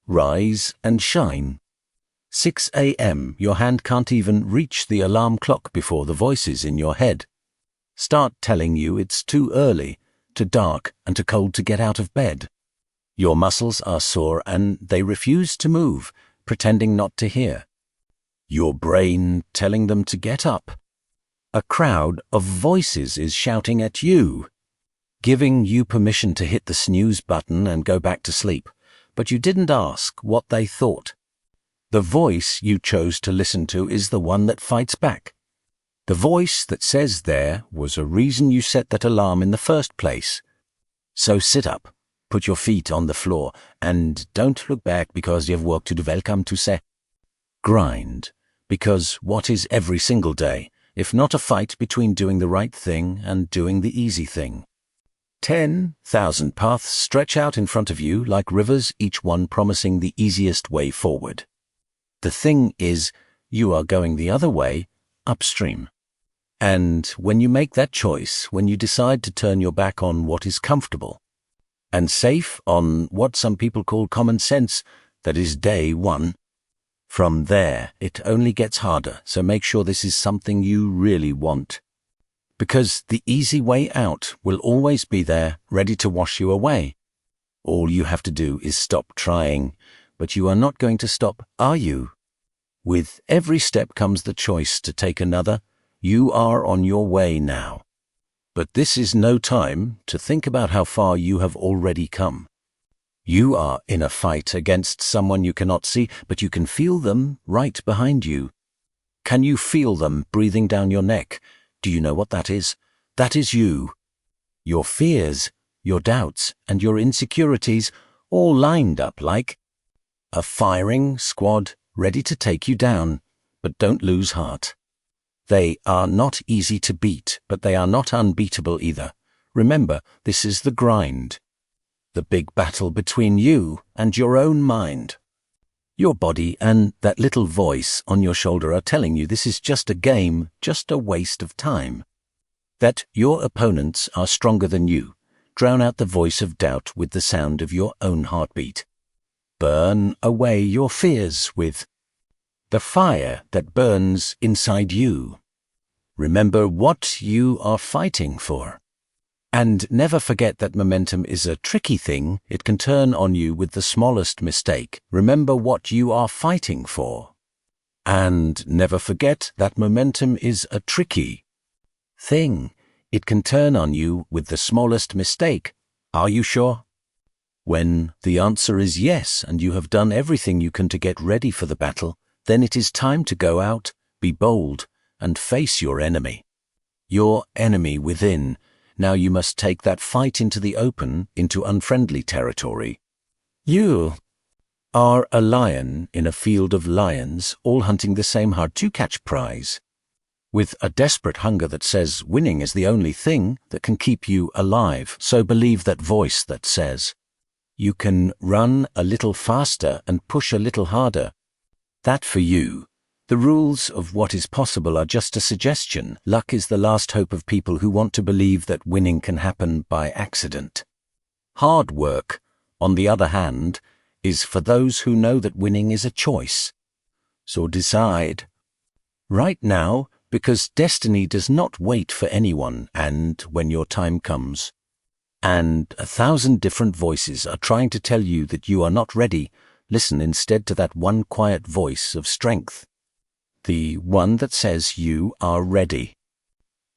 Rise and shine. 6 a.m. Your hand can't even reach the alarm clock before the voices in your head start telling you it's too early, too dark, and too cold to get out of bed. Your muscles are sore and they refuse to move, pretending not to hear. Your brain telling them to get up. A crowd of voices is shouting at you, giving you permission to hit the snooze button and go back to sleep, but you didn't ask what they thought. The voice you chose to listen to is the one that fights back. The voice that says there was a reason you set that alarm in the first place. So sit up, put your feet on the floor, and don't look back because you've work to do. Welcome to say. Grind, because what is every single day, if not a fight between doing the right thing and doing the easy thing? 10,000 paths stretch out in front of you like rivers, each one promising the easiest way forward. The thing is, you are going the other way, upstream. And when you make that choice, when you decide to turn your back on what is comfortable and safe, on what some people call common sense, that is day one, from there it only gets harder, so make sure this is something you really want. Because the easy way out will always be there, ready to wash you away. All you have to do is stop trying, but you are not going to stop, are you? With every step comes the choice to take another. You are on your way now. But this is no time to think about how far you have already come. You are in a fight against someone you cannot see, but you can feel them right behind you. Can you feel them breathing down your neck? Do you know what that is? That is you. Your fears, your doubts, and your insecurities all lined up like a firing squad ready to take you down, but don't lose heart. They are not easy to beat, but they are not unbeatable either. Remember, this is the grind. The big battle between you and your own mind. Your body and that little voice on your shoulder are telling you this is just a game, just a waste of time. That your opponents are stronger than you. Drown out the voice of doubt with the sound of your own heartbeat. Burn away your fears with the fire that burns inside you. Remember what you are fighting for. And never forget that momentum is a tricky thing. It can turn on you with the smallest mistake. Remember what you are fighting for. And never forget that momentum is a tricky thing. It can turn on you with the smallest mistake. Are you sure? When the answer is yes, and you have done everything you can to get ready for the battle, then it is time to go out, be bold, and face your enemy. Your enemy within. Now you must take that fight into the open, into unfriendly territory. You are a lion in a field of lions, all hunting the same hard-to-catch prize, with a desperate hunger that says winning is the only thing that can keep you alive. So believe that voice that says, you can run a little faster and push a little harder. That for you. The rules of what is possible are just a suggestion. Luck is the last hope of people who want to believe that winning can happen by accident. Hard work, on the other hand, is for those who know that winning is a choice. So decide right now, because destiny does not wait for anyone, and when your time comes, and 1,000 different voices are trying to tell you that you are not ready, listen instead to that one quiet voice of strength. The one that says you are ready.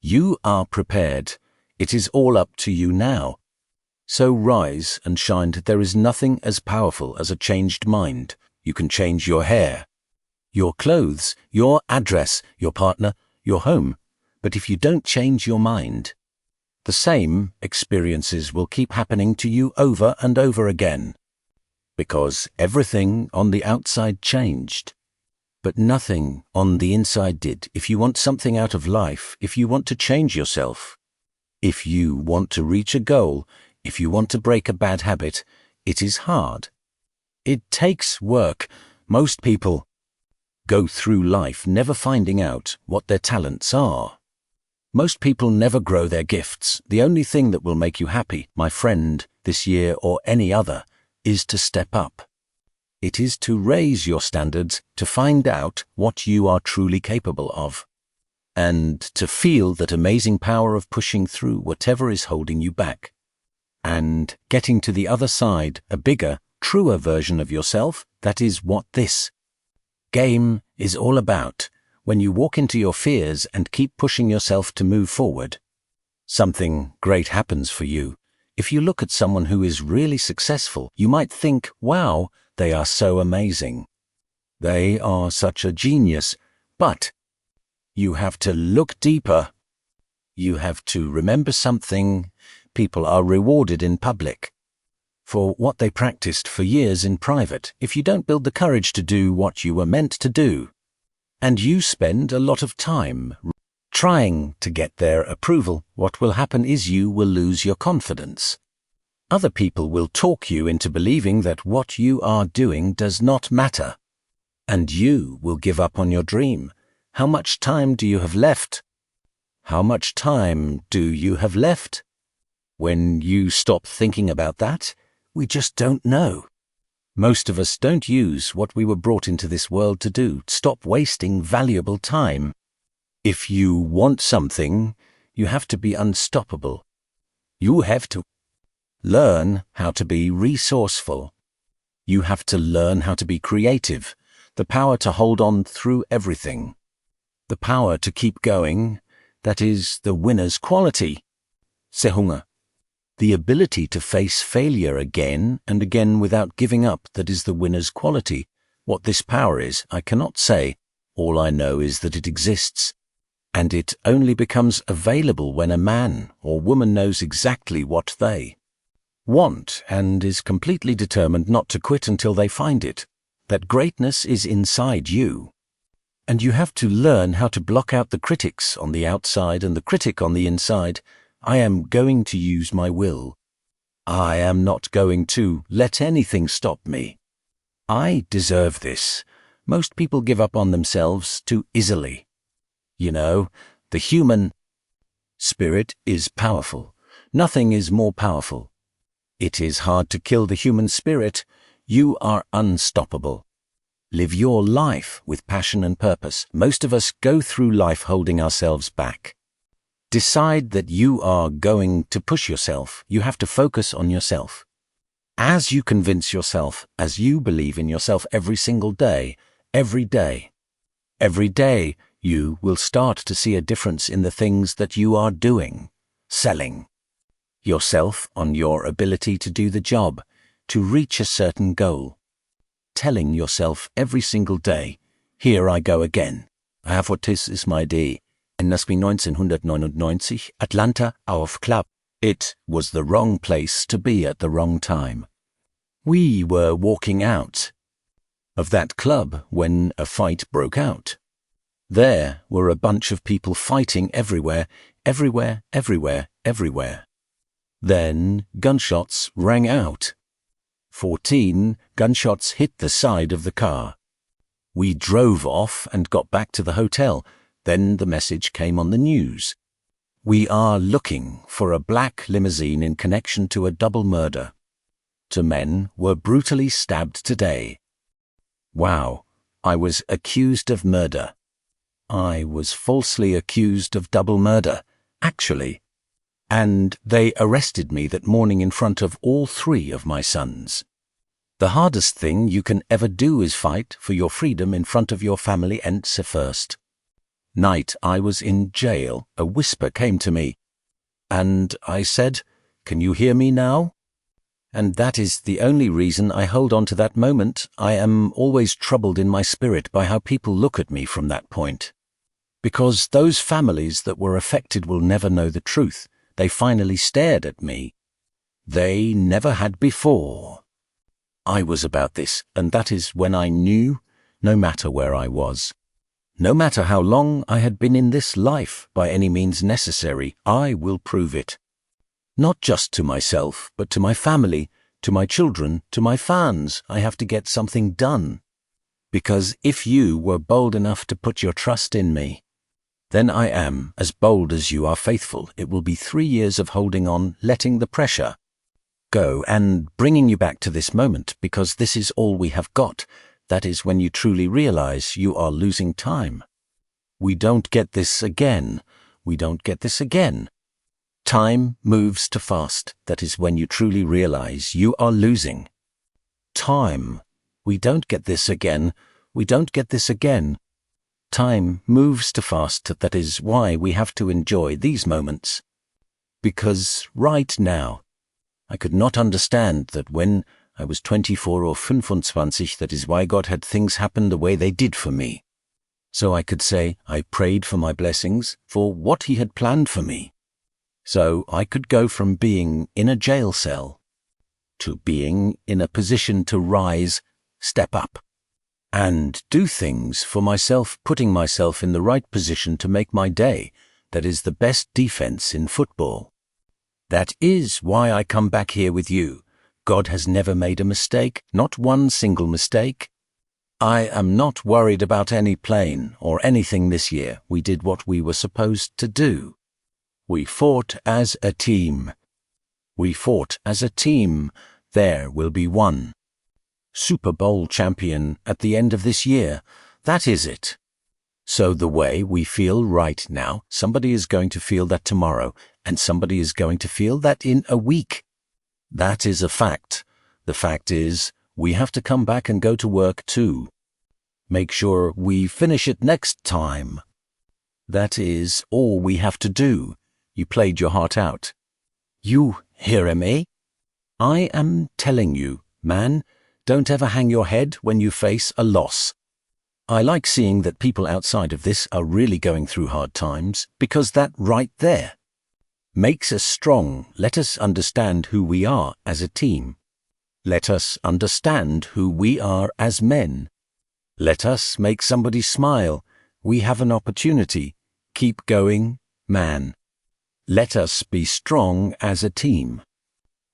You are prepared. It is all up to you now. So rise and shine. There is nothing as powerful as a changed mind. You can change your hair, your clothes, your address, your partner, your home. But if you don't change your mind, the same experiences will keep happening to you over and over again. Because everything on the outside changed. But nothing on the inside did. If you want something out of life, if you want to change yourself, if you want to reach a goal, if you want to break a bad habit, it is hard. It takes work. Most people go through life never finding out what their talents are. Most people never grow their gifts. The only thing that will make you happy, my friend, this year or any other, is to step up. It is to raise your standards, to find out what you are truly capable of, and to feel that amazing power of pushing through whatever is holding you back, and getting to the other side, a bigger, truer version of yourself. That is what this game is all about. When you walk into your fears and keep pushing yourself to move forward, something great happens for you. If you look at someone who is really successful, you might think, wow, they are so amazing. They are such a genius. But you have to look deeper. You have to remember something. People are rewarded in public for what they practiced for years in private. If you don't build the courage to do what you were meant to do, and you spend a lot of time trying to get their approval, what will happen is you will lose your confidence. Other people will talk you into believing that what you are doing does not matter, and you will give up on your dream. How much time do you have left? How much time do you have left? When you stop thinking about that, we just don't know. Most of us don't use what we were brought into this world to do. Stop wasting valuable time. If you want something, you have to be unstoppable. You have to learn how to be resourceful. You have to learn how to be creative, the power to hold on through everything, the power to keep going. That is the winner's quality. Sehunger. The ability to face failure again and again without giving up. That is the winner's quality. What this power is, I cannot say. All I know is that it exists. And it only becomes available when a man or woman knows exactly what they want and is completely determined not to quit until they find it. That greatness is inside you. And you have to learn how to block out the critics on the outside and the critic on the inside. I am going to use my will. I am not going to let anything stop me. I deserve this. Most people give up on themselves too easily. You know, the human spirit is powerful. Nothing is more powerful. It is hard to kill the human spirit. You are unstoppable. Live your life with passion and purpose. Most of us go through life holding ourselves back. Decide that you are going to push yourself. You have to focus on yourself. As you convince yourself, as you believe in yourself every single day, every day, you will start to see a difference in the things that you are doing, selling yourself on your ability to do the job, to reach a certain goal. Telling yourself every single day, here I go again. I have what is my day. En das 1999 Atlanta auf Club. It was the wrong place to be at the wrong time. We were walking out of that club when a fight broke out. There were a bunch of people fighting everywhere. Then gunshots rang out. 14 gunshots hit the side of the car. We drove off and got back to the hotel. Then the message came on the news. We are looking for a black limousine in connection to a double murder. 2 men were brutally stabbed today. Wow, I was accused of murder. I was falsely accused of double murder, actually. And they arrested me that morning in front of all 3 of my sons. The hardest thing you can ever do is fight for your freedom in front of your family and first. Night I was in jail, a whisper came to me, and I said, "Can you hear me now?" And that is the only reason I hold on to that moment. I am always troubled in my spirit by how people look at me from that point. Because those families that were affected will never know the truth. They finally stared at me. They never had before. I was about this, and that is when I knew, no matter where I was, no matter how long I had been in this life, by any means necessary, I will prove it. Not just to myself, but to my family, to my children, to my fans. I have to get something done. Because if you were bold enough to put your trust in me, then I am as bold as you are faithful. It will be 3 years of holding on, letting the pressure go and bringing you back to this moment, because this is all we have got. That is when you truly realize you are losing time. We don't get this again. We don't get this again. Time moves too fast. That is when you truly realize you are losing time. We don't get this again. We don't get this again. Time moves too fast. That is why we have to enjoy these moments. Because right now, I could not understand that when I was 24 or 25, that is why God had things happen the way they did for me. So I could say I prayed for my blessings, for what He had planned for me. So I could go from being in a jail cell to being in a position to rise, step up, and do things for myself, putting myself in the right position to make my day. That is the best defense in football. That is why I come back here with you. God has never made a mistake, not one single mistake. I am not worried about any plane or anything this year. We did what we were supposed to do. We fought as a team. We fought as a team. There will be one Super Bowl champion at the end of this year. That is it. So the way we feel right now, somebody is going to feel that tomorrow, and somebody is going to feel that in a week. That is a fact. The fact is, we have to come back and go to work too. Make sure we finish it next time. That is all we have to do. You played your heart out. You hear me? I am telling you, man, don't ever hang your head when you face a loss. I like seeing that people outside of this are really going through hard times, because that right there makes us strong. Let us understand who we are as a team. Let us understand who we are as men. Let us make somebody smile. We have an opportunity. Keep going, man. Let us be strong as a team.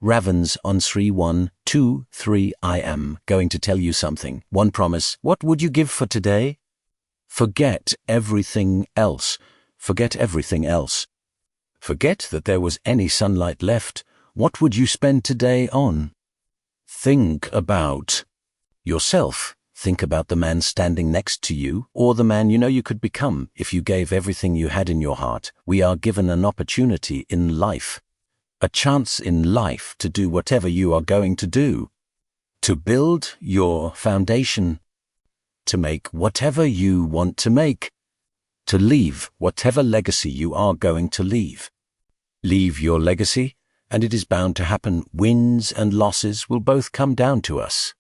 Ravens on 3-1-2-3. I am going to tell you something. One promise. What would you give for today? Forget everything else. Forget everything else. Forget that there was any sunlight left. What would you spend today on? Think about yourself. Think about the man standing next to you, or the man you know you could become if you gave everything you had in your heart. We are given an opportunity in life. A chance in life to do whatever you are going to do, to build your foundation, to make whatever you want to make, to leave whatever legacy you are going to leave. Leave your legacy, and it is bound to happen. Wins and losses will both come down to us.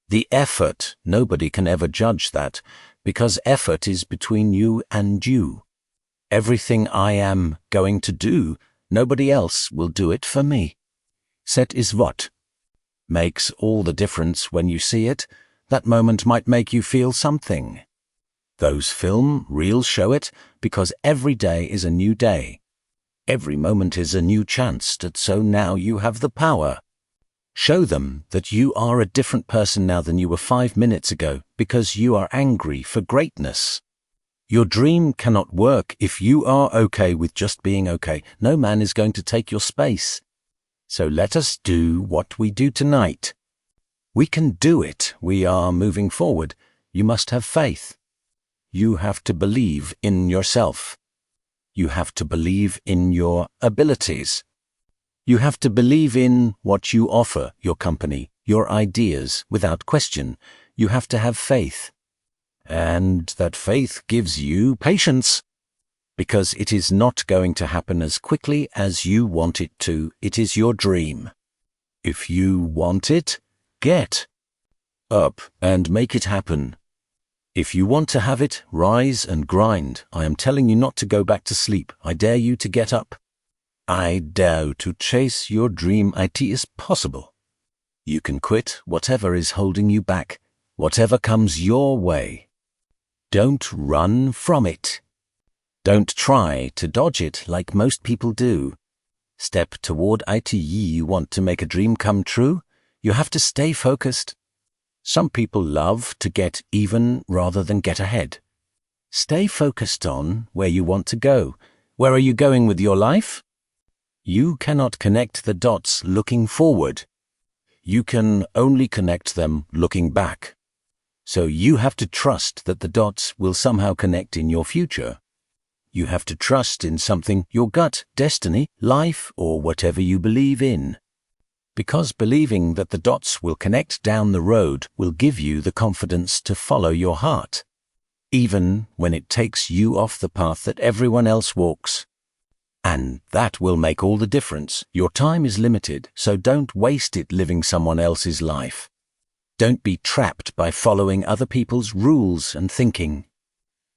The effort, nobody can ever judge that, because effort is between you and you. Everything I am going to do, nobody else will do it for me. Set is what makes all the difference when you see it. That moment might make you feel something. Those film reels show it, because every day is a new day. Every moment is a new chance, so now you have the power. Show them that you are a different person now than you were 5 minutes ago, because you are angry for greatness. Your dream cannot work if you are okay with just being okay. No man is going to take your space. So let us do what we do tonight. We can do it. We are moving forward. You must have faith. You have to believe in yourself. You have to believe in your abilities. You have to believe in what you offer your company, your ideas, without question. You have to have faith. And that faith gives you patience, because it is not going to happen as quickly as you want it to. It is your dream. If you want it, get up and make it happen. If you want to have it, rise and grind. I am telling you not to go back to sleep. I dare you to get up. I dare to chase your dream. It is possible. You can quit whatever is holding you back, whatever comes your way. Don't run from it. Don't try to dodge it like most people do. Step toward it. You want to make a dream come true? You have to stay focused. Some people love to get even rather than get ahead. Stay focused on where you want to go. Where are you going with your life? You cannot connect the dots looking forward. You can only connect them looking back. So you have to trust that the dots will somehow connect in your future. You have to trust in something, your gut, destiny, life, or whatever you believe in. Because believing that the dots will connect down the road will give you the confidence to follow your heart, even when it takes you off the path that everyone else walks. And that will make all the difference. Your time is limited, so don't waste it living someone else's life. Don't be trapped by following other people's rules and thinking.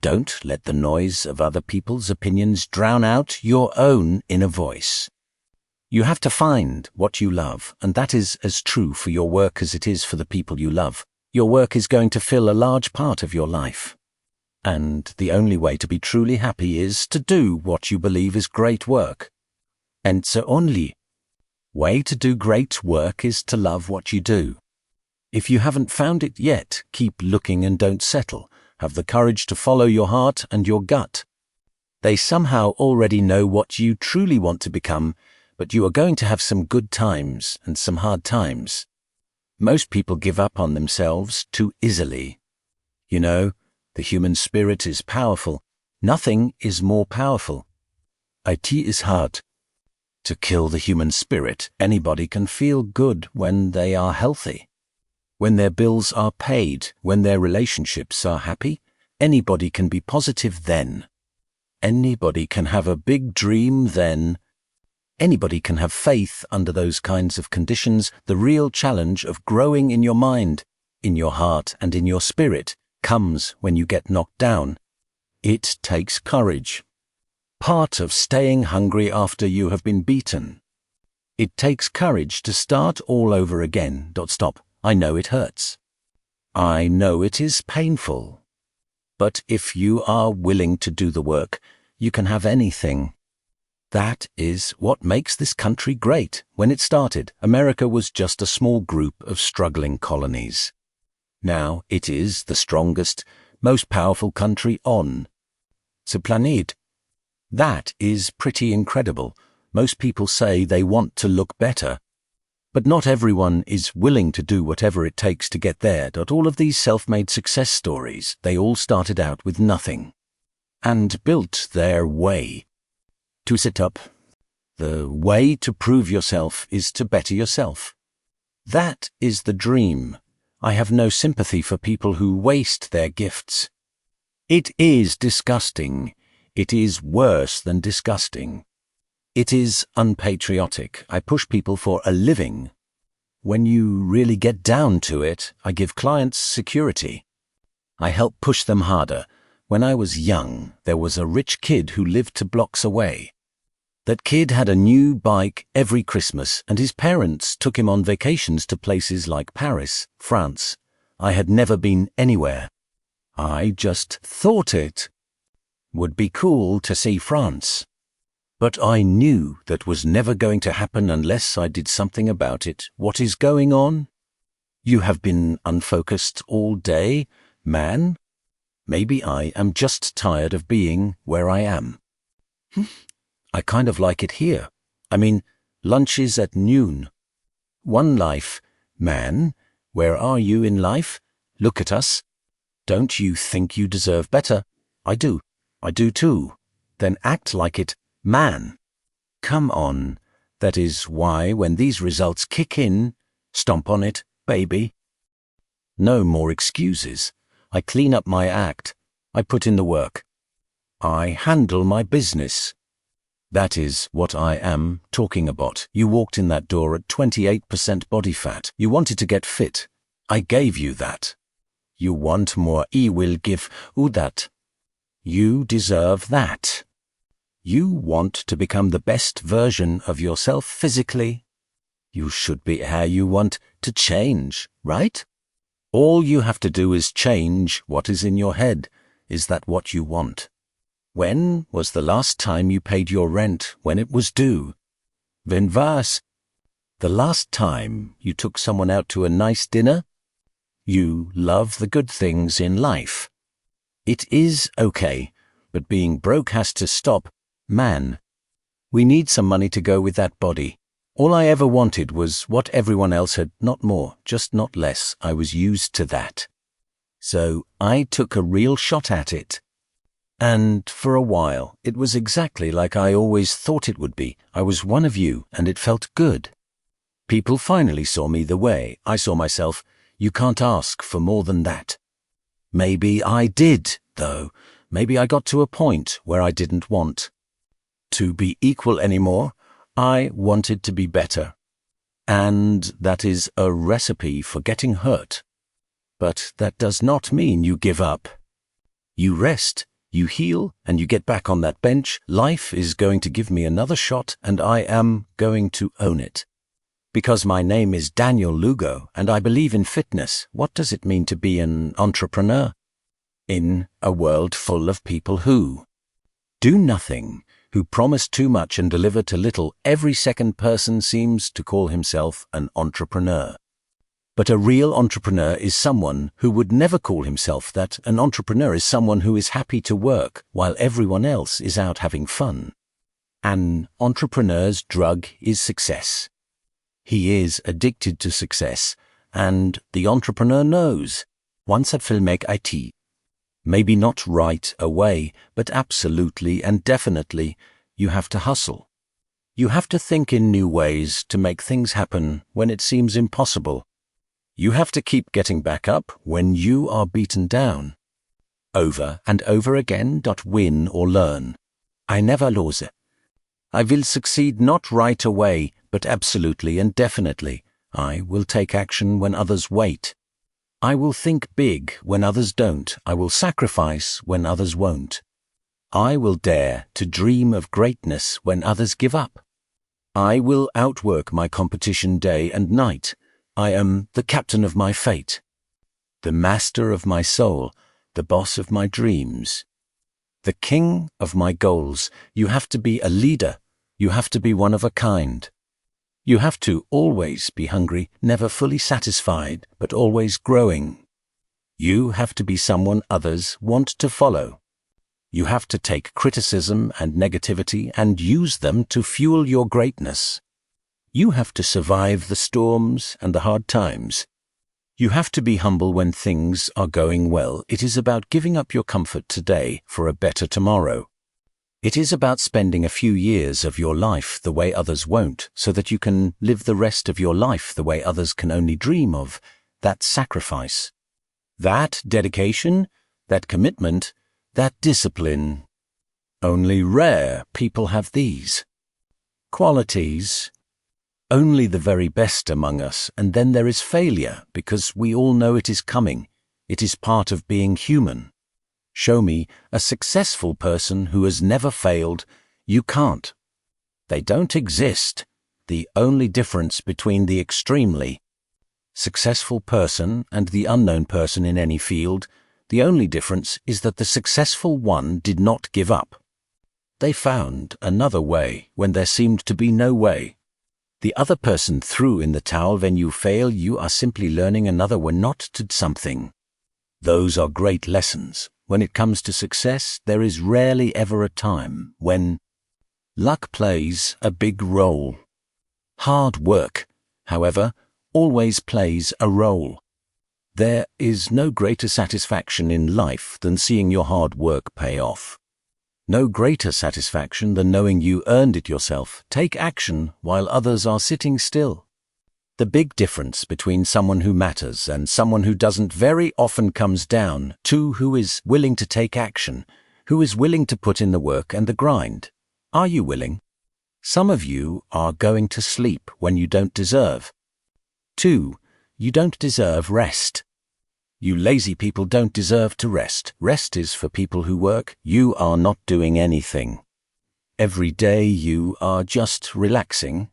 Don't let the noise of other people's opinions drown out your own inner voice. You have to find what you love, and that is as true for your work as it is for the people you love. Your work is going to fill a large part of your life. And the only way to be truly happy is to do what you believe is great work. And the only way to do great work is to love what you do. If you haven't found it yet, keep looking and don't settle. Have the courage to follow your heart and your gut. They somehow already know what you truly want to become, but you are going to have some good times and some hard times. Most people give up on themselves too easily. You know, the human spirit is powerful. Nothing is more powerful. It is hard to kill the human spirit. Anybody can feel good when they are healthy. When their bills are paid, when their relationships are happy, anybody can be positive then. Anybody can have a big dream then. Anybody can have faith under those kinds of conditions. The real challenge of growing in your mind, in your heart, and in your spirit comes when you get knocked down. It takes courage. Part of staying hungry after you have been beaten. It takes courage to start all over again. Stop. I know it hurts. I know it is painful. But if you are willing to do the work, you can have anything. That is what makes this country great. When it started, America was just a small group of struggling colonies. Now it is the strongest, most powerful country on the planet. That is pretty incredible. Most people say they want to look better. But not everyone is willing to do whatever it takes to get there. All of these self-made success stories, they all started out with nothing and built their way to sit up. The way to prove yourself is to better yourself. That is the dream. I have no sympathy for people who waste their gifts. It is disgusting. It is worse than disgusting. It is unpatriotic. I push people for a living. When you really get down to it, I give clients security. I help push them harder. When I was young, there was a rich kid who lived 2 blocks away. That kid had a new bike every Christmas, and his parents took him on vacations to places like Paris, France. I had never been anywhere. I just thought it would be cool to see France. But I knew that was never going to happen unless I did something about it. What is going on? You have been unfocused all day, man. Maybe I am just tired of being where I am. I kind of like it here. I mean, lunch is at noon. One life, man. Where are you in life? Look at us. Don't you think you deserve better? I do. I do too. Then act like it. Man, come on. That is why when these results kick in, stomp on it, baby. No more excuses. I clean up my act. I put in the work. I handle my business. That is what I am talking about. You walked in that door at 28% body fat. You wanted to get fit. I gave you that. You want more. I will give you that. You deserve that. You want to become the best version of yourself physically. You should be how you want to change, right? All you have to do is change what is in your head. Is that what you want? When was the last time you paid your rent when it was due? When was the last time you took someone out to a nice dinner? You love the good things in life. It is okay, but being broke has to stop. Man, We need some money to go with that body. All I ever wanted was what everyone else had, not more, just not less. I was used to that. So I took a real shot at it. And for a while, it was exactly like I always thought it would be. I was one of you, and it felt good. People finally saw me the way I saw myself. You can't ask for more than that. Maybe I did, though. Maybe I got to a point where I didn't want to be equal anymore. I wanted to be better. And that is a recipe for getting hurt. But that does not mean you give up. You rest, you heal, and you get back on that bench. Life is going to give me another shot, and I am going to own it. Because my name is Daniel Lugo, and I believe in fitness. What does it mean to be an entrepreneur? In a world full of people who do nothing, who promise too much and deliver too little, every second person seems to call himself an entrepreneur. But a real entrepreneur is someone who would never call himself that. An entrepreneur is someone who is happy to work while everyone else is out having fun. An entrepreneur's drug is success. He is addicted to success, and the entrepreneur knows. Once at Filmek IT. Maybe not right away, but absolutely and definitely, you have to hustle. You have to think in new ways to make things happen when it seems impossible. You have to keep getting back up when you are beaten down. Over and over again. Win or learn. I never lose. I will succeed not right away, but absolutely and definitely. I will take action when others wait. I will think big when others don't. I will sacrifice when others won't. I will dare to dream of greatness when others give up. I will outwork my competition day and night. I am the captain of my fate, the master of my soul, the boss of my dreams, the king of my goals. You have to be a leader. You have to be one of a kind. You have to always be hungry, never fully satisfied, but always growing. You have to be someone others want to follow. You have to take criticism and negativity and use them to fuel your greatness. You have to survive the storms and the hard times. You have to be humble when things are going well. It is about giving up your comfort today for a better tomorrow. It is about spending a few years of your life the way others won't, so that you can live the rest of your life the way others can only dream of. That sacrifice, that dedication, that commitment, that discipline. Only rare people have these qualities. Only the very best among us, and then there is failure, because we all know it is coming. It is part of being human. Show me a successful person who has never failed. You can't. They don't exist. The only difference between the extremely successful person and the unknown person in any field, the only difference is that the successful one did not give up. They found another way when there seemed to be no way. The other person threw in the towel. When you fail, you are simply learning another way not to something. Those are great lessons. When it comes to success, there is rarely ever a time when luck plays a big role. Hard work, however, always plays a role. There is no greater satisfaction in life than seeing your hard work pay off. No greater satisfaction than knowing you earned it yourself. Take action while others are sitting still. The big difference between someone who matters and someone who doesn't very often comes down to who is willing to take action, who is willing to put in the work and the grind. Are you willing? Some of you are going to sleep when you don't deserve. 2. You don't deserve rest. You lazy people don't deserve to rest. Rest is for people who work. You are not doing anything. Every day you are just relaxing.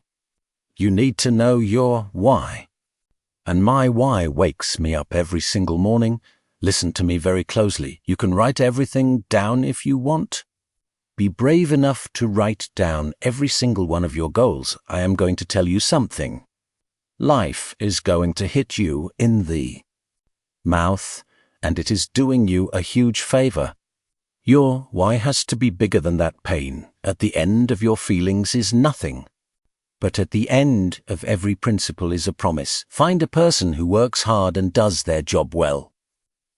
You need to know your why. And my why wakes me up every single morning. Listen to me very closely. You can write everything down if you want. Be brave enough to write down every single one of your goals. I am going to tell you something. Life is going to hit you in the mouth, and it is doing you a huge favor. Your why has to be bigger than that pain. At the end of your feelings is nothing. But at the end of every principle is a promise. Find a person who works hard and does their job well.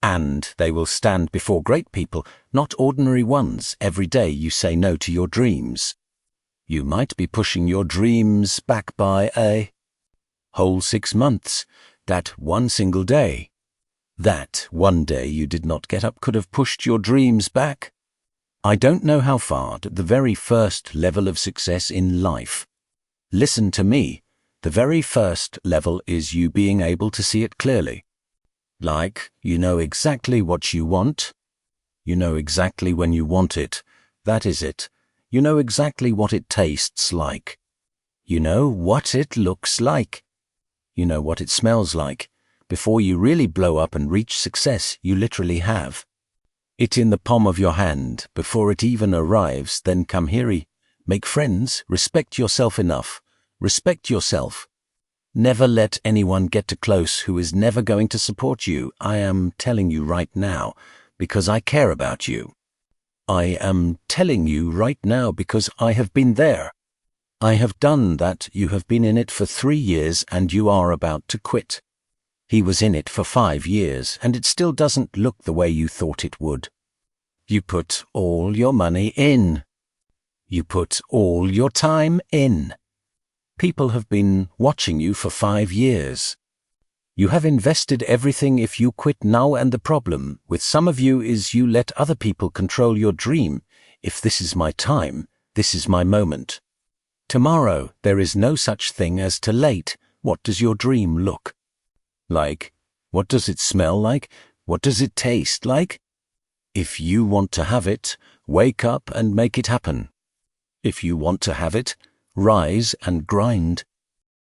And they will stand before great people, not ordinary ones. Every day you say no to your dreams. You might be pushing your dreams back by a whole 6 months. That one single day. That one day you did not get up could have pushed your dreams back. I don't know how far, at the very first level of success in life. Listen to me. The very first level is you being able to see it clearly. Like, you know exactly what you want. You know exactly when you want it. That is it. You know exactly what it tastes like. You know what it looks like. You know what it smells like. Before you really blow up and reach success, you literally have it in the palm of your hand before it even arrives. Then come here, make friends, respect yourself enough. Respect yourself. Never let anyone get too close who is never going to support you. I am telling you right now because I care about you. I am telling you right now because I have been there. I have done that. You have been in it for 3 years and you are about to quit. He was in it for 5 years and it still doesn't look the way you thought it would. You put all your money in. You put all your time in. People have been watching you for 5 years. You have invested everything if you quit now, and the problem with some of you is you let other people control your dream. If this is my time, this is my moment. Tomorrow, there is no such thing as too late. What does your dream look like? What does it smell like? What does it taste like? If you want to have it, wake up and make it happen. If you want to have it, rise and grind.